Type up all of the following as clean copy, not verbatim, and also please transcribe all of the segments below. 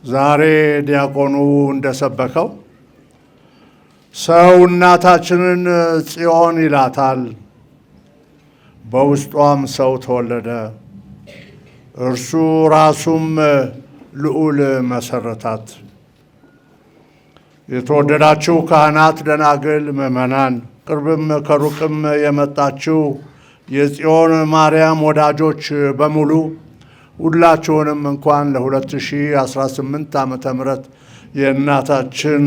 ዛሬ ዲያቆኑ እንደሰበከው ሰው እናታችንን ጽዮን ይላታል፣ በውስጧም ሰው ተወለደ፣ እርሱ ራሱም ልዑል መሰረታት። የተወደዳችሁ ካህናት፣ ደናግል፣ ምእመናን፣ ቅርብም ከሩቅም የመጣችሁ የጽዮን ማርያም ወዳጆች በሙሉ ሁላችሁንም እንኳን ለ2018 ዓመተ ምህረት የእናታችን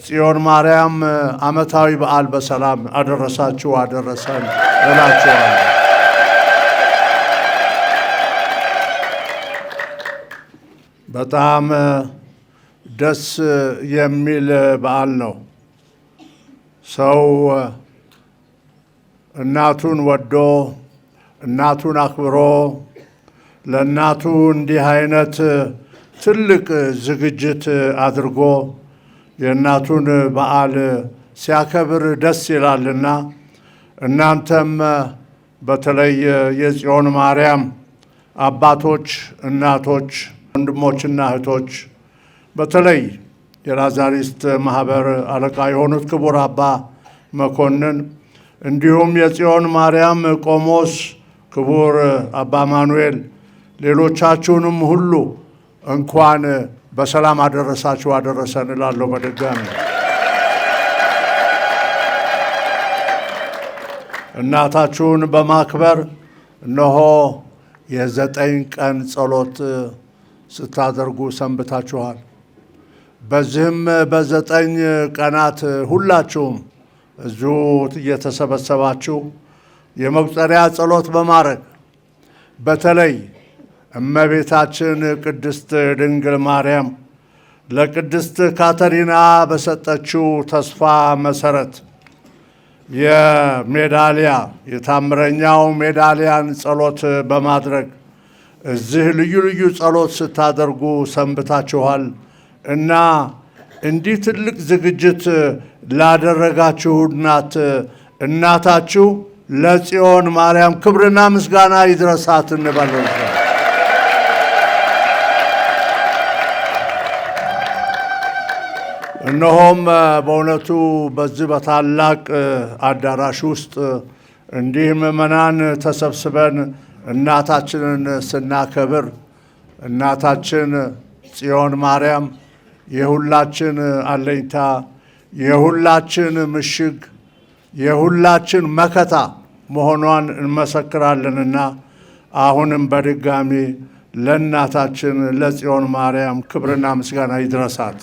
ጽዮን ማርያም ዓመታዊ በዓል በሰላም አደረሳችሁ አደረሰን እላችኋለሁ። በጣም ደስ የሚል በዓል ነው። ሰው እናቱን ወዶ እናቱን አክብሮ ለእናቱ እንዲህ አይነት ትልቅ ዝግጅት አድርጎ የእናቱን በዓል ሲያከብር ደስ ይላልና እናንተም በተለይ የጽዮን ማርያም አባቶች፣ እናቶች፣ ወንድሞችና እህቶች በተለይ የላዛሪስት ማህበር አለቃ የሆኑት ክቡር አባ መኮንን እንዲሁም የጽዮን ማርያም ቆሞስ ክቡር አባ ማኑኤል ሌሎቻችሁንም ሁሉ እንኳን በሰላም አደረሳችሁ አደረሰን እላለሁ። በድጋሚ እናታችሁን በማክበር እነሆ የ9 ቀን ጸሎት ስታደርጉ ሰንብታችኋል። በዚህም በ9 ቀናት ሁላችሁም እዚሁ እየተሰበሰባችሁ የመቁጠሪያ ጸሎት በማድረግ በተለይ እመቤታችን ቅድስት ድንግል ማርያም ለቅድስት ካተሪና በሰጠችው ተስፋ መሰረት የሜዳሊያ የታምረኛው ሜዳሊያን ጸሎት በማድረግ እዚህ ልዩ ልዩ ጸሎት ስታደርጉ ሰንብታችኋል እና እንዲህ ትልቅ ዝግጅት ላደረጋችሁ እናታችሁ ለጽዮን ማርያም ክብርና ምስጋና ይድረሳት እንበል። እነሆም በእውነቱ በዚህ በታላቅ አዳራሽ ውስጥ እንዲህ ምእመናን ተሰብስበን እናታችንን ስናከብር እናታችን ጽዮን ማርያም የሁላችን አለኝታ፣ የሁላችን ምሽግ፣ የሁላችን መከታ መሆኗን እንመሰክራለንና አሁንም በድጋሚ ለእናታችን ለጽዮን ማርያም ክብርና ምስጋና ይድረሳት።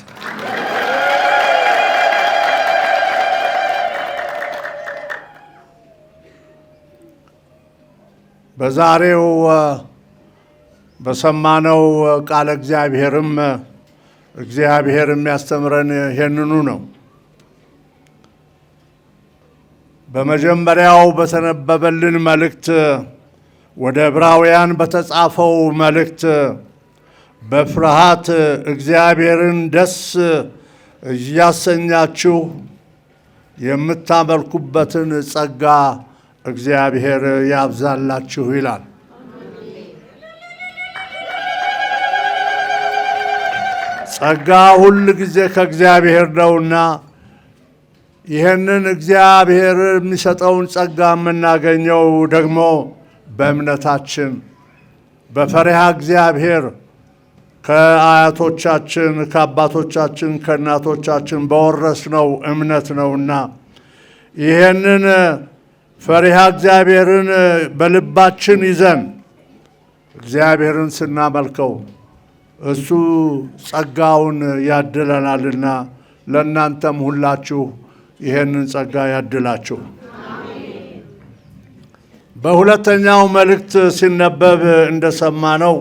በዛሬው በሰማነው ቃለ እግዚአብሔርም እግዚአብሔር የሚያስተምረን ይህንኑ ነው። በመጀመሪያው በተነበበልን መልእክት ወደ ዕብራውያን በተጻፈው መልእክት በፍርሃት እግዚአብሔርን ደስ እያሰኛችሁ የምታመልኩበትን ጸጋ እግዚአብሔር ያብዛላችሁ ይላል። ጸጋ ሁል ጊዜ ከእግዚአብሔር ነውና ይህንን እግዚአብሔር የሚሰጠውን ጸጋ የምናገኘው ደግሞ በእምነታችን በፈሪሃ እግዚአብሔር ከአያቶቻችን ከአባቶቻችን ከእናቶቻችን በወረስነው እምነት ነውና ይህንን ፈሪሃ እግዚአብሔርን በልባችን ይዘን እግዚአብሔርን ስናመልከው እሱ ጸጋውን ያድለናልና ለእናንተም ሁላችሁ ይህንን ጸጋ ያድላችሁ። በሁለተኛው መልእክት ሲነበብ እንደሰማነው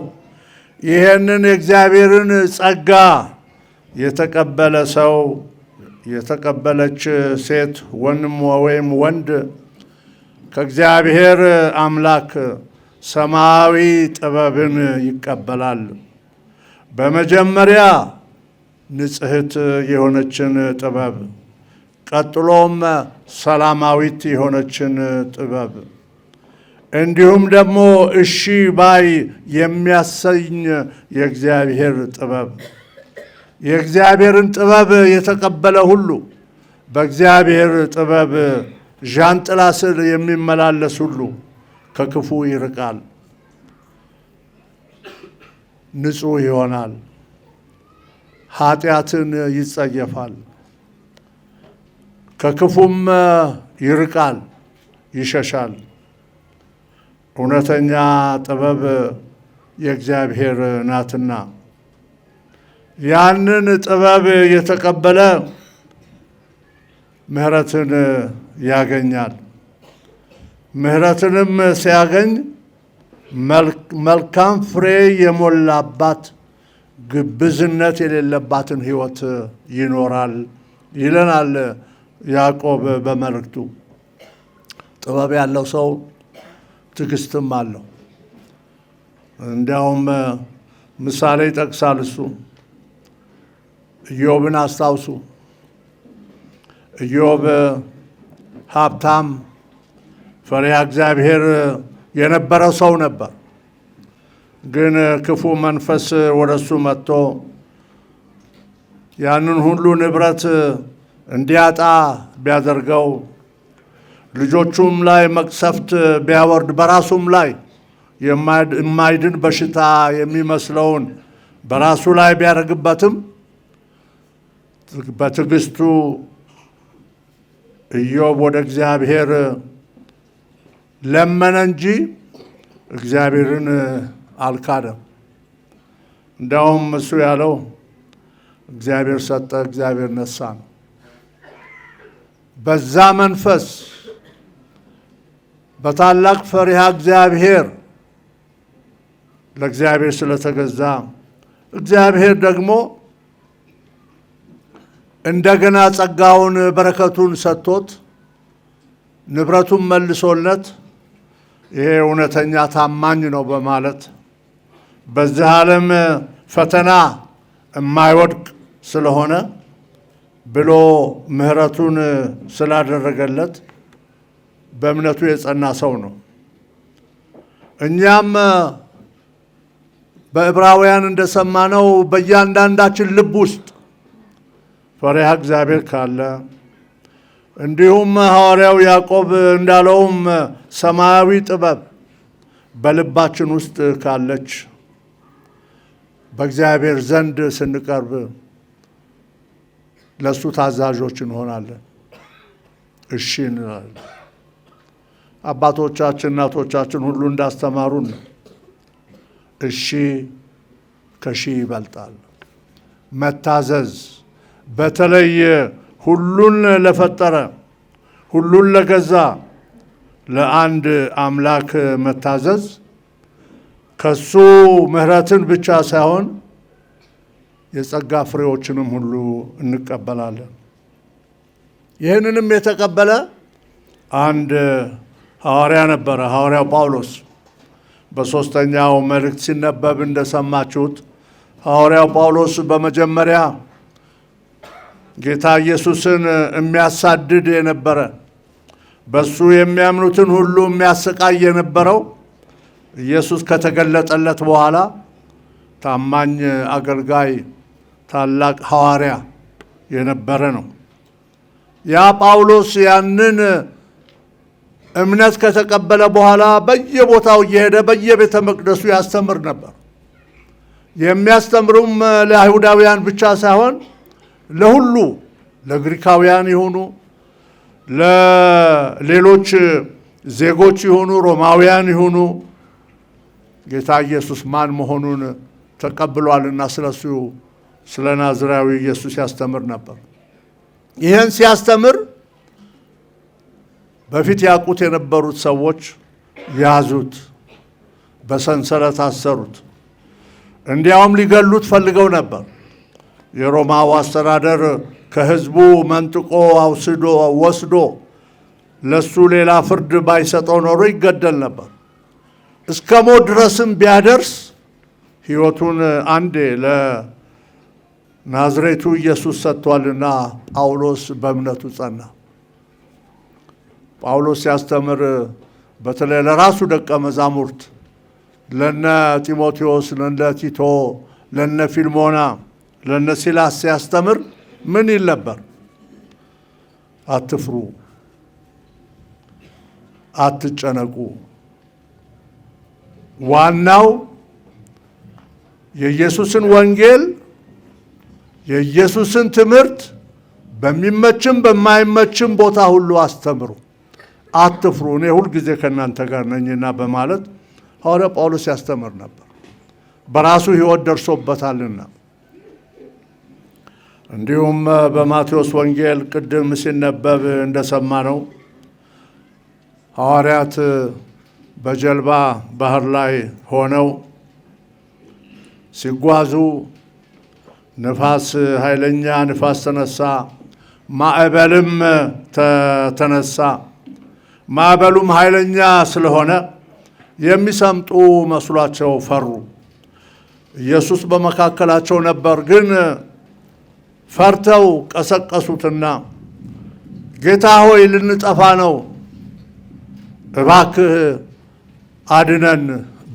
ይህንን የእግዚአብሔርን ጸጋ የተቀበለ ሰው የተቀበለች ሴት ወይም ወንድ ከእግዚአብሔር አምላክ ሰማያዊ ጥበብን ይቀበላል። በመጀመሪያ ንጽሕት የሆነችን ጥበብ፣ ቀጥሎም ሰላማዊት የሆነችን ጥበብ እንዲሁም ደግሞ እሺ ባይ የሚያሰኝ የእግዚአብሔር ጥበብ የእግዚአብሔርን ጥበብ የተቀበለ ሁሉ በእግዚአብሔር ጥበብ ዣንጥላ ስር የሚመላለስ ሁሉ ከክፉ ይርቃል፣ ንጹሕ ይሆናል፣ ኃጢአትን ይጸየፋል፣ ከክፉም ይርቃል፣ ይሸሻል። እውነተኛ ጥበብ የእግዚአብሔር ናትና ያንን ጥበብ የተቀበለ ምሕረትን ያገኛል። ምሕረትንም ሲያገኝ መልካም ፍሬ የሞላባት ግብዝነት የሌለባትን ሕይወት ይኖራል ይለናል ያዕቆብ በመልእክቱ። ጥበብ ያለው ሰው ትዕግስትም አለው። እንዲያውም ምሳሌ ይጠቅሳል እሱ። ኢዮብን አስታውሱ። ኢዮብ ሀብታም ፈሪሃ እግዚአብሔር የነበረው ሰው ነበር። ግን ክፉ መንፈስ ወደሱ መጥቶ ያንን ሁሉ ንብረት እንዲያጣ ቢያደርገው፣ ልጆቹም ላይ መቅሰፍት ቢያወርድ፣ በራሱም ላይ የማይድን በሽታ የሚመስለውን በራሱ ላይ ቢያደርግበትም በትዕግስቱ ኢዮብ ወደ እግዚአብሔር ለመነ እንጂ እግዚአብሔርን አልካደም። እንዳውም እሱ ያለው እግዚአብሔር ሰጠ፣ እግዚአብሔር ነሳ ነው። በዛ መንፈስ በታላቅ ፈሪሃ እግዚአብሔር ለእግዚአብሔር ስለተገዛ እግዚአብሔር ደግሞ እንደገና ጸጋውን በረከቱን ሰጥቶት ንብረቱን መልሶለት ይሄ እውነተኛ ታማኝ ነው በማለት በዚህ ዓለም ፈተና የማይወድቅ ስለሆነ ብሎ ምሕረቱን ስላደረገለት በእምነቱ የጸና ሰው ነው። እኛም በዕብራውያን እንደሰማነው በእያንዳንዳችን ልብ ውስጥ ፈሪሃ እግዚአብሔር ካለ፣ እንዲሁም ሐዋርያው ያዕቆብ እንዳለውም ሰማያዊ ጥበብ በልባችን ውስጥ ካለች በእግዚአብሔር ዘንድ ስንቀርብ ለእሱ ታዛዦች እንሆናለን፣ እሺ እንላለን። አባቶቻችን እናቶቻችን ሁሉ እንዳስተማሩን እሺ ከሺ ይበልጣል። መታዘዝ፣ በተለይ ሁሉን ለፈጠረ ሁሉን ለገዛ ለአንድ አምላክ መታዘዝ ከሱ ምሕረትን ብቻ ሳይሆን የጸጋ ፍሬዎችንም ሁሉ እንቀበላለን። ይህንንም የተቀበለ አንድ ሐዋርያ ነበረ፣ ሐዋርያው ጳውሎስ። በሦስተኛው መልእክት ሲነበብ እንደሰማችሁት ሐዋርያው ጳውሎስ በመጀመሪያ ጌታ ኢየሱስን የሚያሳድድ የነበረ፣ በሱ የሚያምኑትን ሁሉ የሚያሰቃይ የነበረው ኢየሱስ ከተገለጠለት በኋላ ታማኝ አገልጋይ፣ ታላቅ ሐዋርያ የነበረ ነው። ያ ጳውሎስ ያንን እምነት ከተቀበለ በኋላ በየቦታው እየሄደ በየቤተ መቅደሱ ያስተምር ነበር። የሚያስተምሩም ለአይሁዳውያን ብቻ ሳይሆን ለሁሉ፣ ለግሪካውያን ይሁኑ፣ ለሌሎች ዜጎች ይሁኑ፣ ሮማውያን ይሁኑ ጌታ ኢየሱስ ማን መሆኑን ተቀብሏልና ስለሱ ስለ ናዝራዊ ኢየሱስ ያስተምር ነበር። ይህን ሲያስተምር በፊት ያውቁት የነበሩት ሰዎች ያዙት፣ በሰንሰለት አሰሩት። እንዲያውም ሊገሉት ፈልገው ነበር። የሮማው አስተዳደር ከሕዝቡ መንጥቆ አውስዶ ወስዶ ለሱ ሌላ ፍርድ ባይሰጠው ኖሮ ይገደል ነበር። እስከ ሞት ድረስም ቢያደርስ ሕይወቱን አንዴ ለናዝሬቱ ኢየሱስ ሰጥቷልና ጳውሎስ በእምነቱ ጸና። ጳውሎስ ሲያስተምር በተለይ ለራሱ ደቀ መዛሙርት ለነ ጢሞቴዎስ፣ ለነ ቲቶ፣ ለነ ፊልሞና፣ ለነሲላስ ሲያስተምር ምን ይል ነበር? አትፍሩ፣ አትጨነቁ። ዋናው የኢየሱስን ወንጌል የኢየሱስን ትምህርት በሚመችም በማይመችም ቦታ ሁሉ አስተምሩ፣ አትፍሩ፣ እኔ ሁል ጊዜ ከእናንተ ጋር ነኝና በማለት ሐዋርያ ጳውሎስ ያስተምር ነበር። በራሱ ሕይወት ደርሶበታልና። እንዲሁም በማቴዎስ ወንጌል ቅድም ሲነበብ እንደሰማነው ሐዋርያት በጀልባ ባህር ላይ ሆነው ሲጓዙ ኃይለኛ ንፋስ ተነሳ፣ ማዕበልም ተነሳ። ማዕበሉም ኃይለኛ ስለሆነ የሚሰምጡ መስሏቸው ፈሩ። ኢየሱስ በመካከላቸው ነበር፣ ግን ፈርተው ቀሰቀሱትና ጌታ ሆይ ልንጠፋ ነው፣ እባክህ አድነን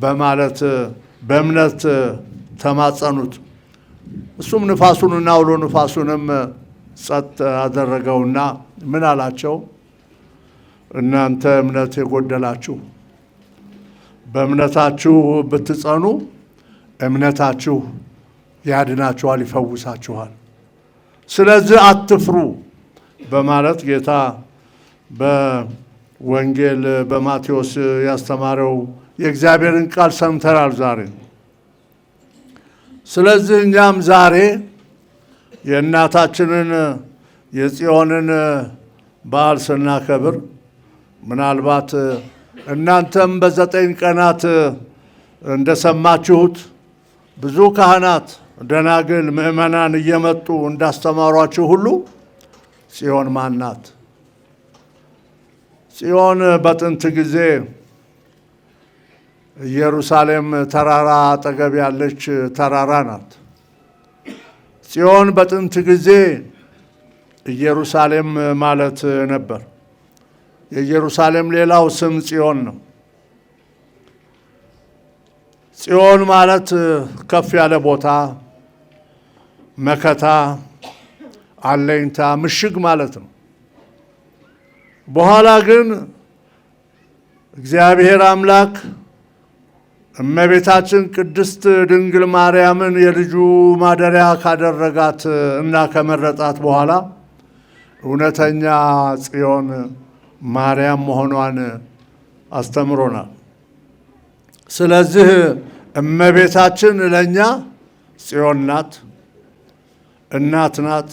በማለት በእምነት ተማጸኑት። እሱም ንፋሱንና አውሎ ንፋሱንም ጸጥ አደረገውና ምን አላቸው? እናንተ እምነት የጎደላችሁ፣ በእምነታችሁ ብትጸኑ እምነታችሁ ያድናችኋል፣ ይፈውሳችኋል። ስለዚህ አትፍሩ በማለት ጌታ በወንጌል በማቴዎስ ያስተማረው የእግዚአብሔርን ቃል ሰምተናል ዛሬ። ስለዚህ እኛም ዛሬ የእናታችንን የጽዮንን በዓል ስናከብር ምናልባት እናንተም በ9 ቀናት እንደሰማችሁት ብዙ ካህናት፣ ደናግል፣ ምእመናን እየመጡ እንዳስተማሯችሁ ሁሉ ጽዮን ማን ናት? ጽዮን በጥንት ጊዜ ኢየሩሳሌም ተራራ አጠገብ ያለች ተራራ ናት። ጽዮን በጥንት ጊዜ ኢየሩሳሌም ማለት ነበር። የኢየሩሳሌም ሌላው ስም ጽዮን ነው። ጽዮን ማለት ከፍ ያለ ቦታ፣ መከታ፣ አለኝታ፣ ምሽግ ማለት ነው። በኋላ ግን እግዚአብሔር አምላክ እመቤታችን ቅድስት ድንግል ማርያምን የልጁ ማደሪያ ካደረጋት እና ከመረጣት በኋላ እውነተኛ ጽዮን ማርያም መሆኗን አስተምሮናል። ስለዚህ እመቤታችን ለኛ ጽዮን ናት፣ እናት ናት፣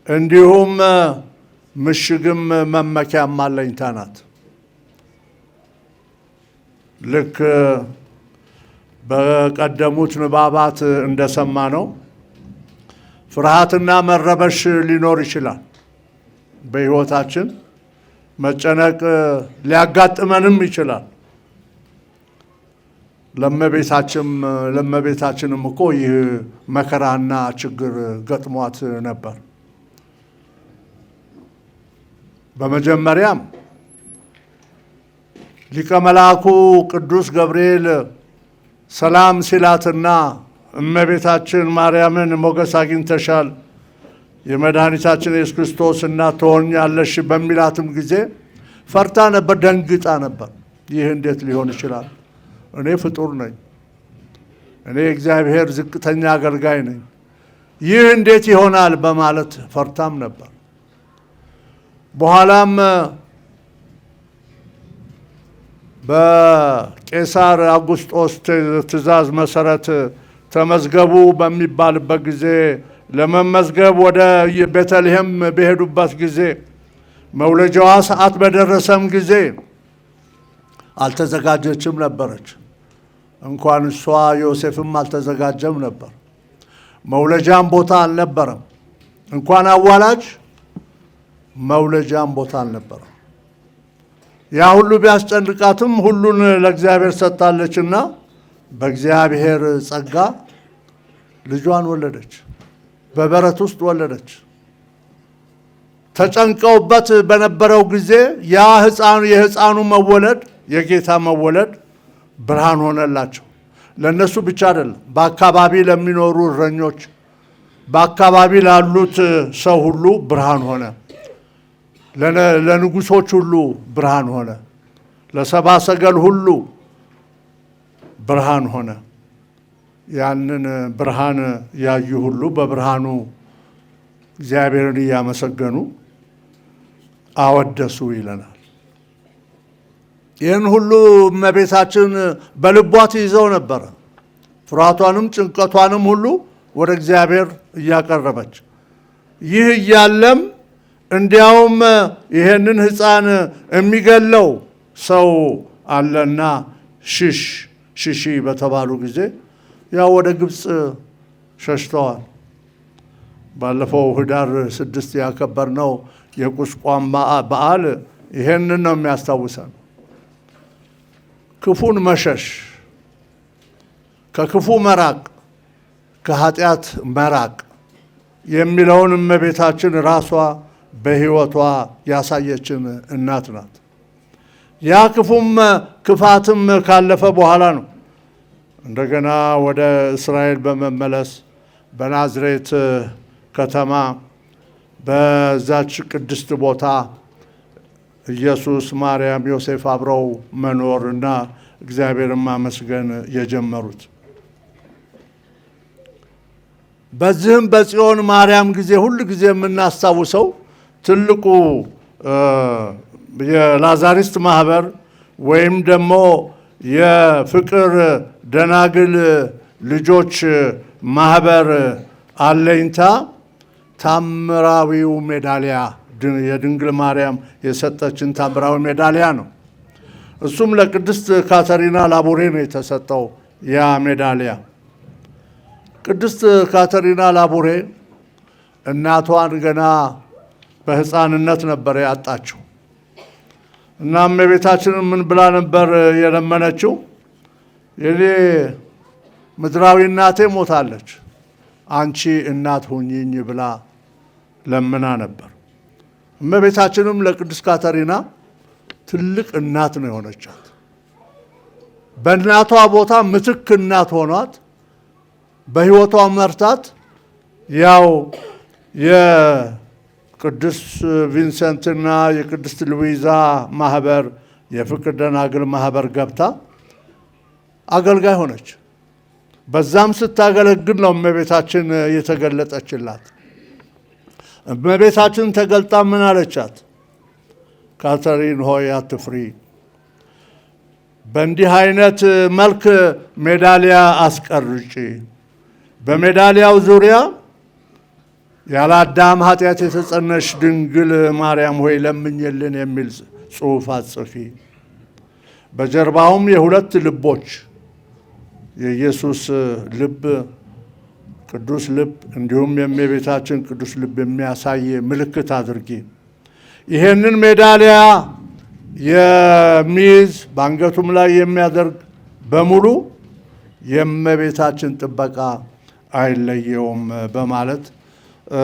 እንዲሁም ምሽግም መመኪያም አለኝታ ናት። ልክ በቀደሙት ንባባት እንደሰማ ነው ፍርሃትና መረበሽ ሊኖር ይችላል። በሕይወታችን መጨነቅ ሊያጋጥመንም ይችላል። ለእመቤታችንም እኮ ይህ መከራና ችግር ገጥሟት ነበር። በመጀመሪያም ሊቀ መላኩ ቅዱስ ገብርኤል ሰላም ሲላትና እመቤታችን ማርያምን ሞገስ አግኝተሻል፣ የመድኃኒታችን የኢየሱስ ክርስቶስ እናት ትሆኛለሽ በሚላትም ጊዜ ፈርታ ነበር፣ ደንግጣ ነበር። ይህ እንዴት ሊሆን ይችላል? እኔ ፍጡር ነኝ፣ እኔ እግዚአብሔር ዝቅተኛ አገልጋይ ነኝ፣ ይህ እንዴት ይሆናል በማለት ፈርታም ነበር። በኋላም በቄሳር አውጉስጦስ ትእዛዝ መሰረት ተመዝገቡ በሚባልበት ጊዜ ለመመዝገብ ወደ ቤተልሔም በሄዱበት ጊዜ መውለጃዋ ሰዓት በደረሰም ጊዜ አልተዘጋጀችም ነበረች። እንኳን እሷ ዮሴፍም አልተዘጋጀም ነበር። መውለጃም ቦታ አልነበረም። እንኳን አዋላጅ መውለጃም ቦታ አልነበረም። ያ ሁሉ ቢያስጨንቃትም ሁሉን ለእግዚአብሔር ሰጥታለችና በእግዚአብሔር ጸጋ ልጇን ወለደች። በበረት ውስጥ ወለደች። ተጨንቀውበት በነበረው ጊዜ ያ የሕፃኑ መወለድ፣ የጌታ መወለድ ብርሃን ሆነላቸው። ለነሱ ብቻ አይደለም፣ በአካባቢ ለሚኖሩ እረኞች፣ በአካባቢ ላሉት ሰው ሁሉ ብርሃን ሆነ። ለንጉሶች ሁሉ ብርሃን ሆነ። ለሰባ ሰገል ሁሉ ብርሃን ሆነ። ያንን ብርሃን ያዩ ሁሉ በብርሃኑ እግዚአብሔርን እያመሰገኑ አወደሱ ይለናል። ይህን ሁሉ እመቤታችን በልቧ ትይዘው ነበረ። ፍርሃቷንም ጭንቀቷንም ሁሉ ወደ እግዚአብሔር እያቀረበች፣ ይህ እያለም እንዲያውም ይህንን ሕፃን የሚገለው ሰው አለና ሽሺ በተባሉ ጊዜ ያው ወደ ግብፅ ሸሽተዋል። ባለፈው ህዳር 6 ያከበርነው የቁስቋም በዓል ይሄንን ነው የሚያስታውሰን። ክፉን መሸሽ፣ ከክፉ መራቅ፣ ከኃጢአት መራቅ የሚለውን እመቤታችን ራሷ በሕይወቷ ያሳየችን እናት ናት። ያ ክፉም ክፋትም ካለፈ በኋላ ነው እንደገና ወደ እስራኤል በመመለስ በናዝሬት ከተማ በዛች ቅድስት ቦታ ኢየሱስ፣ ማርያም፣ ዮሴፍ አብረው መኖርና እግዚአብሔርን ማመስገን የጀመሩት። በዚህም በጽዮን ማርያም ጊዜ ሁል ጊዜ የምናስታውሰው ትልቁ የላዛሪስት ማህበር ወይም ደግሞ የፍቅር ደናግል ልጆች ማህበር አለኝታ ታምራዊው ሜዳሊያ የድንግል ማርያም የሰጠችን ታምራዊ ሜዳሊያ ነው። እሱም ለቅድስት ካተሪና ላቡሬ ነው የተሰጠው። ያ ሜዳሊያ ቅድስት ካተሪና ላቡሬ እናቷን ገና በሕፃንነት ነበር ያጣችው። እናም እመቤታችንን ምን ብላ ነበር የለመነችው? የኔ ምድራዊ እናቴ ሞታለች፣ አንቺ እናት ሁኚኝ ብላ ለምና ነበር። እመቤታችንም ለቅድስት ካተሪና ትልቅ እናት ነው የሆነቻት። በእናቷ ቦታ ምትክ እናት ሆኗት በሕይወቷ መርታት ያው የቅዱስ ቪንሰንትና የቅድስት ሉዊዛ ማህበር የፍቅር ደናግል ማህበር ገብታ አገልጋይ ሆነች። በዛም ስታገለግል ነው እመቤታችን የተገለጠችላት። እመቤታችን ተገልጣ ምን አለቻት? ካተሪን ሆይ አትፍሪ፣ በእንዲህ አይነት መልክ ሜዳሊያ አስቀርጪ፣ በሜዳሊያው ዙሪያ ያለ አዳም ኃጢአት የተጸነሽ ድንግል ማርያም ሆይ ለምኝልን የሚል ጽሑፍ አጽፊ፣ በጀርባውም የሁለት ልቦች የኢየሱስ ልብ ቅዱስ ልብ እንዲሁም የእመቤታችን ቅዱስ ልብ የሚያሳይ ምልክት አድርጊ። ይሄንን ሜዳሊያ የሚይዝ በአንገቱም ላይ የሚያደርግ በሙሉ የእመቤታችን ጥበቃ አይለየውም በማለት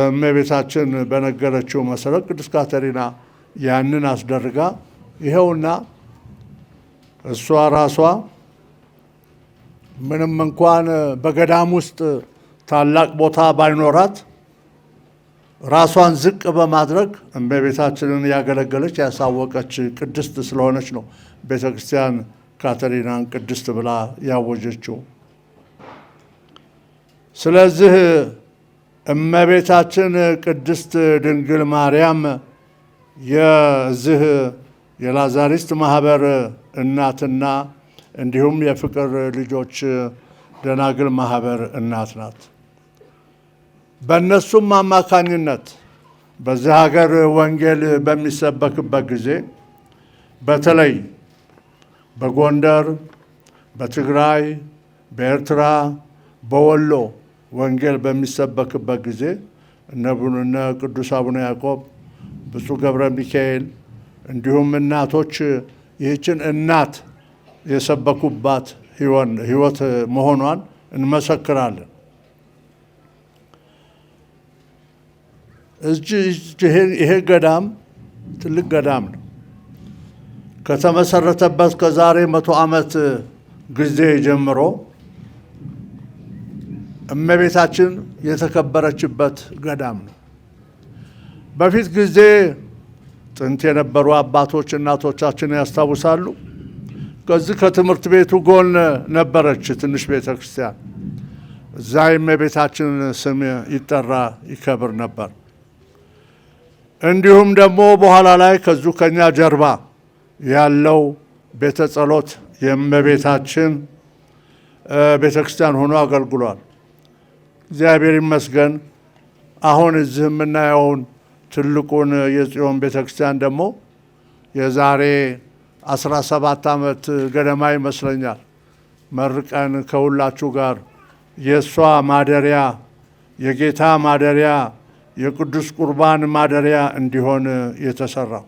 እመቤታችን በነገረችው መሰረት ቅድስት ካተሪና ያንን አስደርጋ ይኸውና እሷ ራሷ ምንም እንኳን በገዳም ውስጥ ታላቅ ቦታ ባይኖራት ራሷን ዝቅ በማድረግ እመቤታችንን ያገለገለች ያሳወቀች ቅድስት ስለሆነች ነው ቤተ ክርስቲያን ካተሪናን ቅድስት ብላ ያወጀችው። ስለዚህ እመቤታችን ቅድስት ድንግል ማርያም የዚህ የላዛሪስት ማህበር እናትና እንዲሁም የፍቅር ልጆች ደናግል ማህበር እናት ናት። በእነሱም አማካኝነት በዚህ ሀገር ወንጌል በሚሰበክበት ጊዜ በተለይ በጎንደር፣ በትግራይ፣ በኤርትራ፣ በወሎ ወንጌል በሚሰበክበት ጊዜ እነ ቅዱስ አቡነ ያዕቆብ፣ ብፁዕ ገብረ ሚካኤል እንዲሁም እናቶች ይህችን እናት የሰበኩባት ሕይወት መሆኗን እንመሰክራለን። ይሄ ገዳም ትልቅ ገዳም ነው። ከተመሰረተበት ከዛሬ 100 ዓመት ጊዜ ጀምሮ እመቤታችን የተከበረችበት ገዳም ነው። በፊት ጊዜ ጥንት የነበሩ አባቶች እናቶቻችን ያስታውሳሉ። ከዚህ ከትምህርት ቤቱ ጎን ነበረች ትንሽ ቤተ ክርስቲያን። እዛ የእመቤታችን ስም ይጠራ ይከብር ነበር። እንዲሁም ደግሞ በኋላ ላይ ከዙ ከኛ ጀርባ ያለው ቤተ ጸሎት የእመቤታችን ቤተ ክርስቲያን ሆኖ አገልግሏል። እግዚአብሔር ይመስገን። አሁን እዚህ የምናየውን ትልቁን የጽዮን ቤተ ክርስቲያን ደግሞ የዛሬ 17 ዓመት ገደማ ይመስለኛል መርቀን ከሁላችሁ ጋር የእሷ ማደሪያ የጌታ ማደሪያ የቅዱስ ቁርባን ማደሪያ እንዲሆን የተሰራው።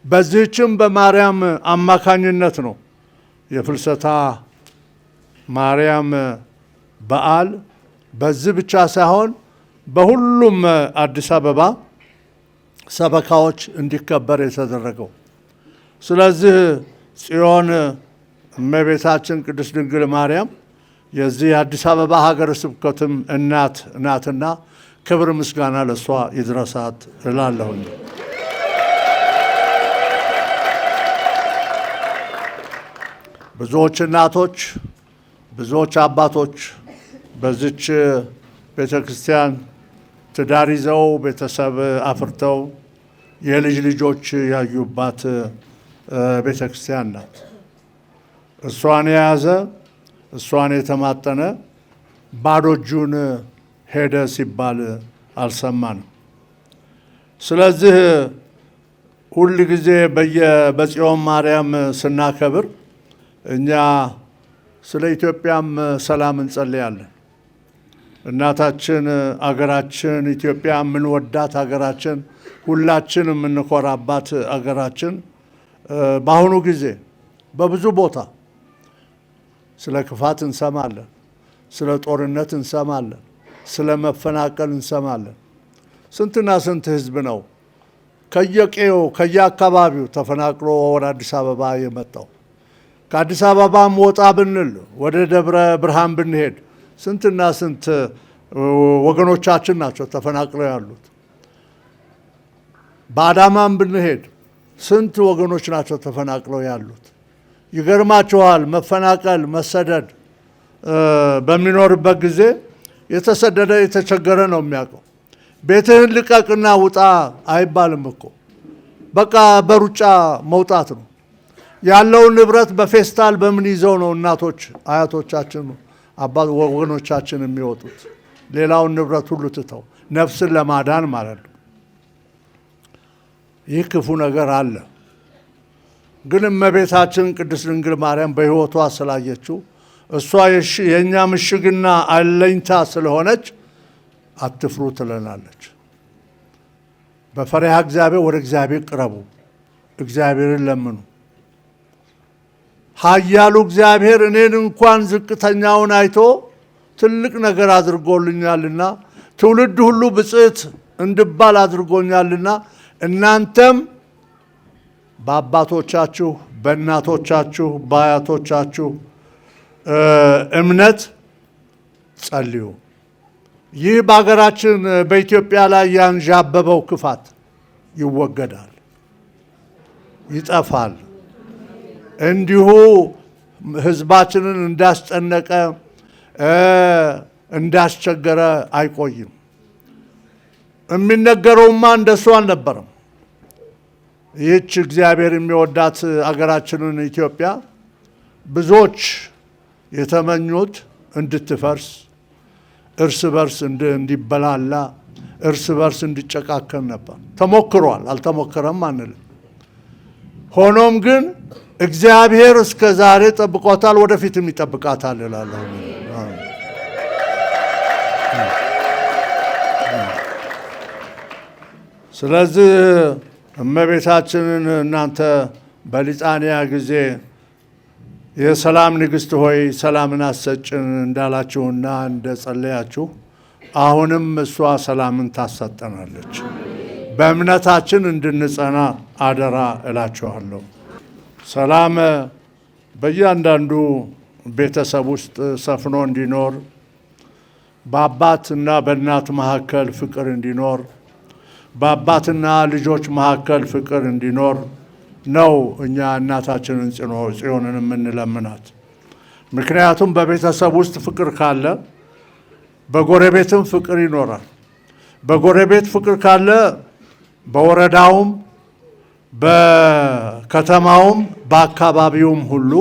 በዚህችም በማርያም አማካኝነት ነው የፍልሰታ ማርያም በዓል በዚህ ብቻ ሳይሆን በሁሉም አዲስ አበባ ሰበካዎች እንዲከበር የተደረገው። ስለዚህ ጽዮን እመቤታችን ቅድስት ድንግል ማርያም የዚህ የአዲስ አበባ ሀገረ ስብከትም እናት ናትና ክብር ምስጋና ለሷ ይድረሳት እላለሁኝ። ብዙዎች እናቶች፣ ብዙዎች አባቶች በዚች ቤተ ክርስቲያን ትዳር ይዘው ቤተሰብ አፍርተው የልጅ ልጆች ያዩባት ቤተ ክርስቲያን ናት። እሷን የያዘ እሷን የተማጠነ ባዶ እጁን ሄደ ሲባል አልሰማንም። ስለዚህ ሁል ጊዜ በጽዮን ማርያም ስናከብር እኛ ስለ ኢትዮጵያም ሰላም እንጸልያለን። እናታችን አገራችን ኢትዮጵያ የምንወዳት አገራችን ሁላችን የምንኮራባት አገራችን በአሁኑ ጊዜ በብዙ ቦታ ስለ ክፋት እንሰማለን፣ ስለ ጦርነት እንሰማለን፣ ስለ መፈናቀል እንሰማለን። ስንትና ስንት ህዝብ ነው ከየቀየው ከየአካባቢው ተፈናቅሎ ወደ አዲስ አበባ የመጣው። ከአዲስ አበባም ወጣ ብንል ወደ ደብረ ብርሃን ብንሄድ ስንትና ስንት ወገኖቻችን ናቸው ተፈናቅለው ያሉት። በአዳማም ብንሄድ ስንት ወገኖች ናቸው ተፈናቅለው ያሉት። ይገርማችኋል፣ መፈናቀል መሰደድ በሚኖርበት ጊዜ የተሰደደ የተቸገረ ነው የሚያውቀው። ቤትህን ልቀቅና ውጣ አይባልም እኮ፣ በቃ በሩጫ መውጣት ነው። ያለውን ንብረት በፌስታል በምን ይዘው ነው እናቶች አያቶቻችን አባት ወገኖቻችን የሚወጡት? ሌላውን ንብረት ሁሉ ትተው ነፍስን ለማዳን ማለት ነው። ይህ ክፉ ነገር አለ። ግን እመቤታችን ቅድስት ድንግል ማርያም በሕይወቷ ስላየችው እሷ የእኛ ምሽግና አለኝታ ስለሆነች አትፍሩ ትለናለች። በፈሪሃ እግዚአብሔር ወደ እግዚአብሔር ቅረቡ፣ እግዚአብሔርን ለምኑ። ኃያሉ እግዚአብሔር እኔን እንኳን ዝቅተኛውን አይቶ ትልቅ ነገር አድርጎልኛልና ትውልድ ሁሉ ብፅዕት እንድባል አድርጎኛልና እናንተም በአባቶቻችሁ በእናቶቻችሁ በአያቶቻችሁ እምነት ጸልዩ። ይህ በሀገራችን በኢትዮጵያ ላይ ያንዣበበው ክፋት ይወገዳል፣ ይጠፋል። እንዲሁ ህዝባችንን እንዳስጨነቀ እንዳስቸገረ አይቆይም። የሚነገረውማ እንደሱ አልነበረም። ይህች እግዚአብሔር የሚወዳት አገራችንን ኢትዮጵያ ብዙዎች የተመኙት እንድትፈርስ፣ እርስ በርስ እንዲበላላ፣ እርስ በርስ እንዲጨቃከን ነበር። ተሞክሯል፣ አልተሞከረም አንልም። ሆኖም ግን እግዚአብሔር እስከ ዛሬ ጠብቆታል፣ ወደፊትም ይጠብቃታል እላለሁ። ስለዚህ እመቤታችንን እናንተ በሊጣንያ ጊዜ የሰላም ንግሥት ሆይ ሰላምን አሰጭን እንዳላችሁና እንደጸለያችሁ አሁንም እሷ ሰላምን ታሰጠናለች። በእምነታችን እንድንጸና አደራ እላችኋለሁ። ሰላም በእያንዳንዱ ቤተሰብ ውስጥ ሰፍኖ እንዲኖር በአባትና በእናት መካከል ፍቅር እንዲኖር፣ በአባትና ልጆች መካከል ፍቅር እንዲኖር ነው እኛ እናታችንን ጽዮንን የምንለምናት። ምክንያቱም በቤተሰብ ውስጥ ፍቅር ካለ በጎረቤትም ፍቅር ይኖራል። በጎረቤት ፍቅር ካለ በወረዳውም በከተማውም በአካባቢውም ሁሉ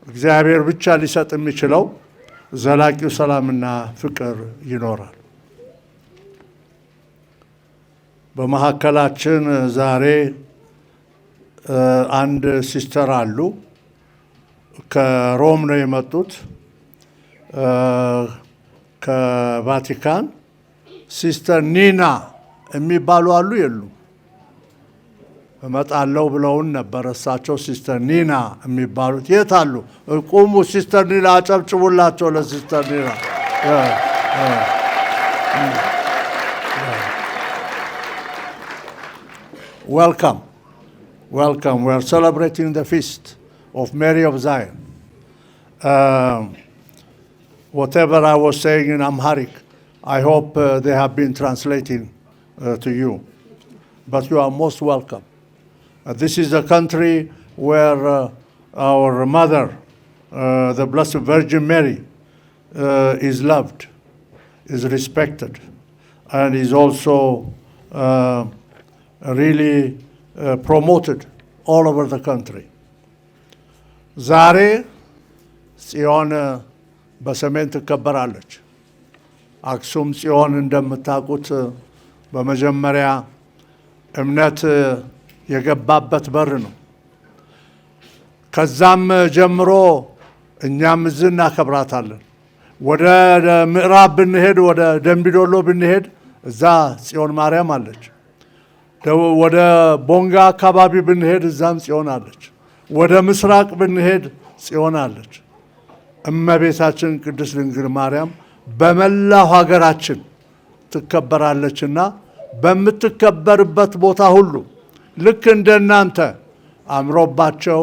እግዚአብሔር ብቻ ሊሰጥ የሚችለው ዘላቂው ሰላምና ፍቅር ይኖራል። በመካከላችን ዛሬ አንድ ሲስተር አሉ። ከሮም ነው የመጡት፣ ከቫቲካን። ሲስተር ኒና የሚባሉ አሉ የሉ? እመጣለሁ ብለውን ነበር እሳቸው። ሲስተር ኒና የሚባሉት የት አሉ? ቁሙ። ሲስተር ኒና አጨብጭቡላቸው ለሲስተር ኒና። Welcome. Welcome. We are celebrating the feast of Mary of Zion. Whatever I was saying in Amharic, I hope they have been translating to you. But you are most welcome. This is a country where our mother, the Blessed Virgin Mary, is loved, is respected, and is also really promoted all over the country. ዛሬ ጽዮን በሰሜን ትከበራለች። አክሱም ጽዮን እንደምታውቁት በመጀመሪያ እምነት የገባበት በር ነው። ከዛም ጀምሮ እኛም እዚህ እናከብራታለን። ወደ ምዕራብ ብንሄድ፣ ወደ ደምቢዶሎ ብንሄድ እዛ ጽዮን ማርያም አለች። ወደ ቦንጋ አካባቢ ብንሄድ እዛም ጽዮን አለች። ወደ ምስራቅ ብንሄድ ጽዮን አለች። እመቤታችን ቅድስት ድንግል ማርያም በመላው ሀገራችን ትከበራለችና በምትከበርበት ቦታ ሁሉ ልክ እንደናንተ አምሮባቸው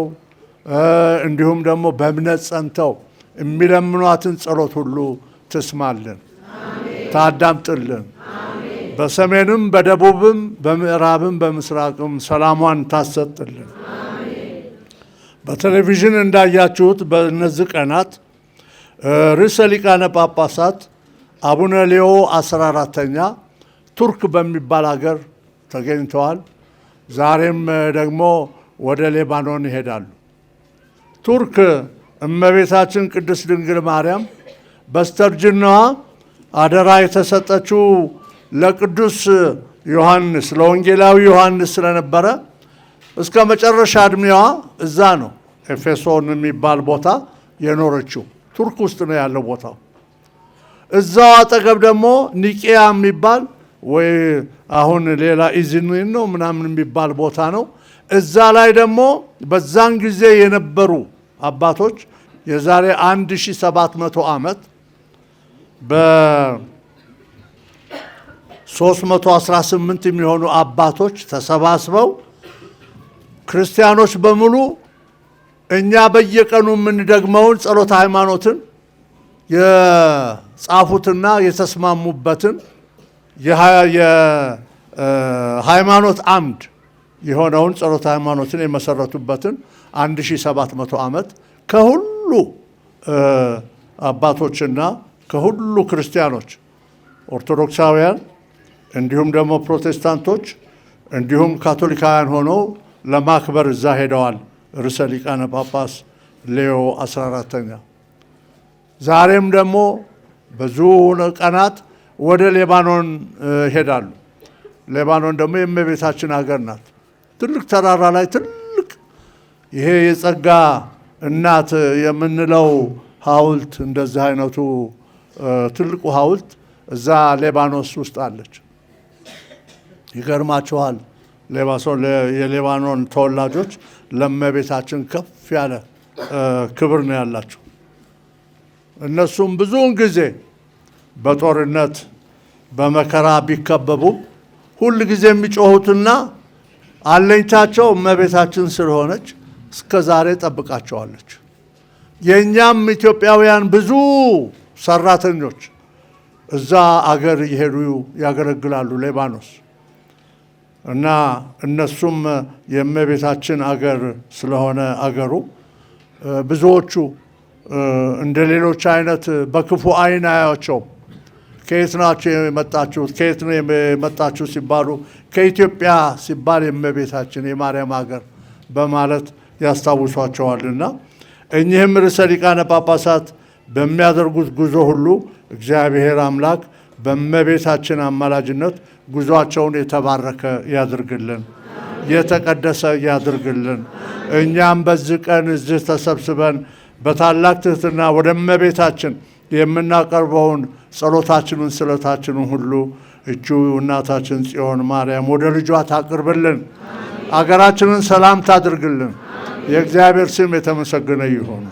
እንዲሁም ደግሞ በእምነት ጸንተው የሚለምኗትን ጸሎት ሁሉ ትስማልን፣ ታዳምጥልን። በሰሜንም በደቡብም በምዕራብም በምስራቅም ሰላሟን ታሰጥልን። በቴሌቪዥን እንዳያችሁት በእነዚህ ቀናት ርዕሰ ሊቃነ ጳጳሳት አቡነ ሌዮ 14ኛ ቱርክ በሚባል ሀገር ተገኝተዋል። ዛሬም ደግሞ ወደ ሌባኖን ይሄዳሉ። ቱርክ እመቤታችን ቅድስት ድንግል ማርያም በስተርጅናዋ አደራ የተሰጠችው ለቅዱስ ዮሐንስ ለወንጌላዊ ዮሐንስ ስለነበረ እስከ መጨረሻ እድሜዋ እዛ ነው ኤፌሶን የሚባል ቦታ የኖረችው። ቱርክ ውስጥ ነው ያለው ቦታው። እዛው አጠገብ ደግሞ ኒቂያ የሚባል ወይ አሁን ሌላ ኢዝኒን ነው ምናምን የሚባል ቦታ ነው። እዛ ላይ ደግሞ በዛን ጊዜ የነበሩ አባቶች የዛሬ 1700 ዓመት በ318 የሚሆኑ አባቶች ተሰባስበው ክርስቲያኖች በሙሉ እኛ በየቀኑ የምንደግመውን ጸሎተ ሃይማኖትን የጻፉትና የተስማሙበትን የሃይማኖት አምድ የሆነውን ጸሎተ ሃይማኖትን የመሰረቱበትን 1700 ዓመት ከሁሉ አባቶችና ከሁሉ ክርስቲያኖች ኦርቶዶክሳውያን እንዲሁም ደግሞ ፕሮቴስታንቶች እንዲሁም ካቶሊካውያን ሆነው ለማክበር እዛ ሄደዋል። ርዕሰ ሊቃነ ጳጳስ ሌዮ 14ኛ ዛሬም ደግሞ ብዙ ቀናት ወደ ሌባኖን ሄዳሉ። ሌባኖን ደግሞ የእመቤታችን ሀገር ናት። ትልቅ ተራራ ላይ ትልቅ ይሄ የጸጋ እናት የምንለው ሐውልት እንደዚህ አይነቱ ትልቁ ሐውልት እዛ ሌባኖስ ውስጥ አለች። ይገርማችኋል። የሌባኖን ተወላጆች ለእመቤታችን ከፍ ያለ ክብር ነው ያላቸው። እነሱም ብዙውን ጊዜ በጦርነት በመከራ ቢከበቡ ሁል ጊዜ የሚጮሁትና አለኝታቸው እመቤታችን ስለሆነች እስከ ዛሬ ጠብቃቸዋለች። የእኛም ኢትዮጵያውያን ብዙ ሰራተኞች እዛ አገር ይሄዱ ያገለግላሉ ሊባኖስ እና እነሱም የእመቤታችን አገር ስለሆነ አገሩ ብዙዎቹ እንደ ሌሎች አይነት በክፉ አይን አያቸውም። ከየት ናችሁ የመጣችሁት? ከየት ነው የመጣችሁ ሲባሉ ከኢትዮጵያ ሲባል የእመቤታችን የማርያም አገር በማለት ያስታውሷቸዋልና እኚህም ርዕሰ ሊቃነ ጳጳሳት በሚያደርጉት ጉዞ ሁሉ እግዚአብሔር አምላክ በእመቤታችን አማላጅነት ጉዟቸውን የተባረከ ያድርግልን፣ የተቀደሰ ያድርግልን። እኛም በዚህ ቀን እዚህ ተሰብስበን በታላቅ ትሕትና ወደ እመቤታችን የምናቀርበውን ጸሎታችንን ስለታችንን ሁሉ እጁ እናታችን ጽዮን ማርያም ወደ ልጇ ታቅርብልን፣ አገራችንን ሰላም ታድርግልን። የእግዚአብሔር ስም የተመሰገነ ይሁን።